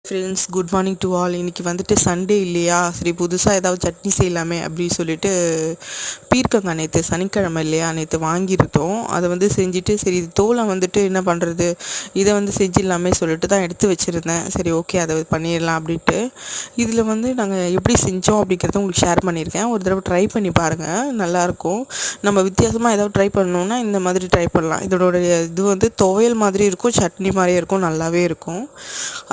Friends, good morning to all. இன்றைக்கி வந்துட்டு Sunday இல்லையா, சரி புதுசாக ஏதாவது சட்னி செய்யலாமே அப்படின்னு சொல்லிட்டு பீர்க்கங்காய் நேற்று சனிக்கிழமை இல்லையா, நேற்று வாங்கியிருந்தோம். அதை வந்து செஞ்சுட்டு சரி இது தோலை வந்துட்டு என்ன பண்ணுறது, இதை வந்து செஞ்சிடலாமே சொல்லிட்டு தான் எடுத்து வச்சுருந்தேன். சரி ஓகே, அதை பண்ணிடலாம் அப்படின்ட்டு. இதில் வந்து நாங்கள் எப்படி செஞ்சோம் அப்படிங்கிறத உங்களுக்கு ஷேர் பண்ணியிருக்கேன். ஒரு தடவை ட்ரை பண்ணி பாருங்கள், நல்லாயிருக்கும். நம்ம வித்தியாசமாக ஏதாவது ட்ரை பண்ணோன்னா இந்த மாதிரி ட்ரை பண்ணலாம். இதோடைய இது வந்து துவையல் மாதிரி இருக்கும், சட்னி மாதிரியே இருக்கும், நல்லாவே இருக்கும்.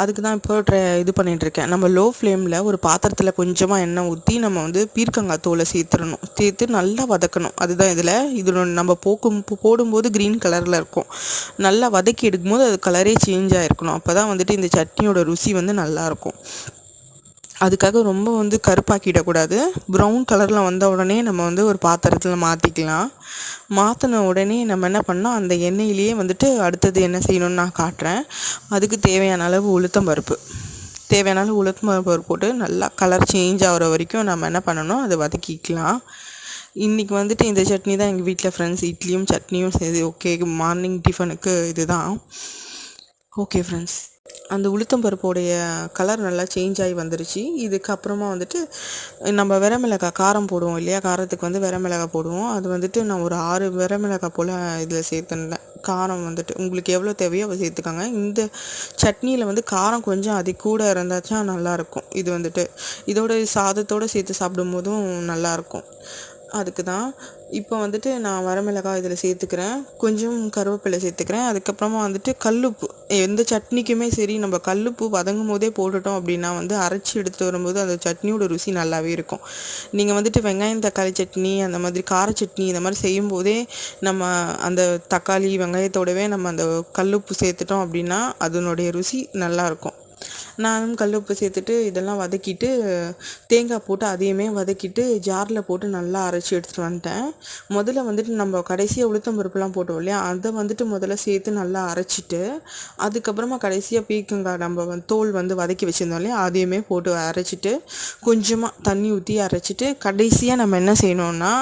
அதுக்கு தான் இப்போ இது பண்ணிகிட்ருக்கேன். நம்ம லோ ஃப்ளேமில் ஒரு பாத்திரத்தில் கொஞ்சமாக எண்ணெய் ஊற்றி நம்ம வந்து பீர்க்கங்காய் தோலை சேர்த்து நல்லா வதக்கணும். அதுதான் இதில் நம்ம போடும்போது க்ரீன் கலரில் இருக்கும். நல்லா வதக்கி எடுக்கும்போது அது கலரே சேஞ்ச் ஆகிருக்கணும். அப்போ தான் வந்துட்டு இந்த சட்னியோட ருசி வந்து நல்லாயிருக்கும். அதுக்காக ரொம்ப வந்து கருப்பாக்கிடக்கூடாது. ப்ரௌன் கலரில் வந்த உடனே நம்ம வந்து ஒரு பாத்திரத்தில் மாற்றிக்கலாம். மாற்றின உடனே நம்ம என்ன பண்ணோம், அந்த எண்ணெயிலேயே வந்துட்டு அடுத்தது என்ன செய்யணும்னு நான் காட்டுறேன். அதுக்கு தேவையான அளவு உளுத்தம் பருப்பு போட்டு நல்லா கலர் சேஞ்ச் ஆகிற வரைக்கும் நம்ம என்ன பண்ணணும், அதை வதக்கிக்கலாம். இன்றைக்கி வந்துட்டு இந்த சட்னி தான் எங்கள் வீட்டில் ஃப்ரெண்ட்ஸ். இட்லியும் சட்னியும் சரி ஓகே, மார்னிங் டிஃபனுக்கு இதுதான். ஓகே ஃப்ரெண்ட்ஸ், அந்த உளுத்தம் பருப்போடைய கலர் நல்லா சேஞ்ச் ஆகி வந்துருச்சு. இதுக்கப்புறமா வந்துட்டு நம்ம வரமிளகாய் காரம் போடுவோம் இல்லையா, காரத்துக்கு வந்து வரமிளகாய் போடுவோம். அது வந்துட்டு நான் ஒரு 6 வரமிளகாய் போல் இதில் சேர்த்துருந்தேன். காரம் வந்துட்டு உங்களுக்கு எவ்வளோ தேவையோ அதை சேர்த்துக்கோங்க. இந்த சட்னியில் வந்து காரம் கொஞ்சம் கூட இருந்தாச்சா நல்லாயிருக்கும். இது வந்துட்டு இதோட சாதத்தோடு சேர்த்து சாப்பிடும்போதும் நல்லாயிருக்கும். அதுக்கு தான் இப்போ வந்துட்டு நான் வரமிளகாய் இதில் சேர்த்துக்கிறேன், கொஞ்சம் கருவேப்பிலை சேர்த்துக்கிறேன். அதுக்கப்புறமா வந்துட்டு கல்லுப்பு. எந்த சட்னிக்குமே சரி, நம்ம கல்லுப்பு வதங்கும் போதே போட்டுட்டோம் அப்படின்னா வந்து அரைச்சி எடுத்து வரும்போது அந்த சட்னியோட ருசி நல்லாவே இருக்கும். நீங்கள் வந்துட்டு வெங்காயம் தக்காளி சட்னி, அந்த மாதிரி கார சட்னி இந்த மாதிரி செய்யும்போதே நம்ம அந்த தக்காளி வெங்காயத்தோடவே நம்ம அந்த கல்லுப்பு சேர்த்துட்டோம் அப்படின்னா அதனுடைய ருசி நல்லாயிருக்கும். நானும் கல்லுப்பு சேர்த்துட்டு இதெல்லாம் வதக்கிட்டு தேங்காய் போட்டு அதையுமே வதக்கிட்டு ஜாரில் போட்டு நல்லா அரைச்சி எடுத்துகிட்டு வந்துட்டேன். முதல்ல வந்துட்டு நம்ம கடைசியாக உளுத்தம் பருப்புலாம் போட்டோம் இல்லையா, அதை வந்துட்டு முதல்ல சேர்த்து நல்லா அரைச்சிட்டு அதுக்கப்புறமா கடைசியாக பீர்க்கங்காய் நம்ம தோல் வந்து வதக்கி வச்சுருந்தோம் இல்லையா, அதையுமே போட்டு அரைச்சிட்டு கொஞ்சமாக தண்ணி ஊற்றி அரைச்சிட்டு கடைசியாக நம்ம என்ன செய்யணும்னா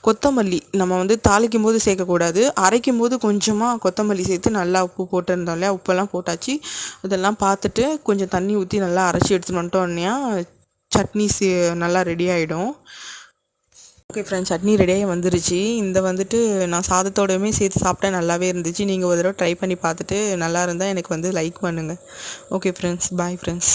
கொத்தமல்லி நம்ம வந்து தாளிக்கும் போது சேர்க்கக்கூடாது, அரைக்கும் போது கொஞ்சமாக கொத்தமல்லி சேர்த்து நல்லா உப்பு போட்டுருந்தோம் இல்லையா, உப்பெல்லாம் போட்டாச்சு. இதெல்லாம் பார்த்துட்டு கொஞ்சம் தண்ணி ஊற்றி நல்லா அரைச்சி எடுத்துகிட்டு வந்துட்டோம்னா சட்னி நல்லா ரெடி ஆகிடும். ஓகே ஃப்ரெண்ட்ஸ், சட்னி ரெடியாகி வந்துருச்சு. இந்த வந்துட்டு நான் சாதத்தோடையுமே சேர்த்து சாப்பிட்டேன், நல்லாவே இருந்துச்சு. நீங்கள் ஒரு தடவை ட்ரை பண்ணி பார்த்துட்டு நல்லா இருந்தால் எனக்கு வந்து லைக் பண்ணுங்கள். Okay friends, bye friends.